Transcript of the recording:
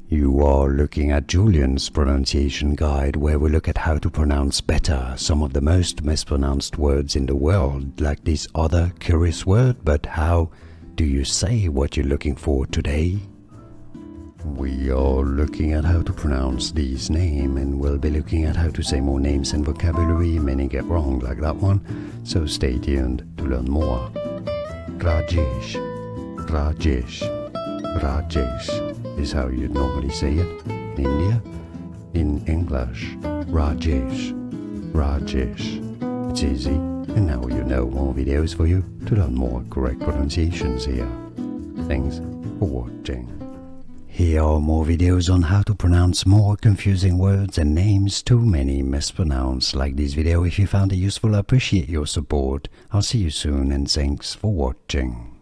You are looking at Julian's pronunciation guide, where we look at how to pronounce better some of the most mispronounced words in the world, like this other curious word. But how do you say what you're looking for today? We are looking at how to pronounce this name, and we'll be looking at how to say more names and vocabulary many get wrong, like that one. So stay tuned to learn more. Rajesh, Rajesh, Rajesh is how you'd normally say it in India. In English, Rajesh, Rajesh. It's easy, and now you know more videos for you to learn more correct pronunciations here. Thanks for watching. Here are more videos on how to pronounce more confusing words and names too many mispronounced. Like this video if you found it useful. I appreciate your support. I'll see you soon, and thanks for watching.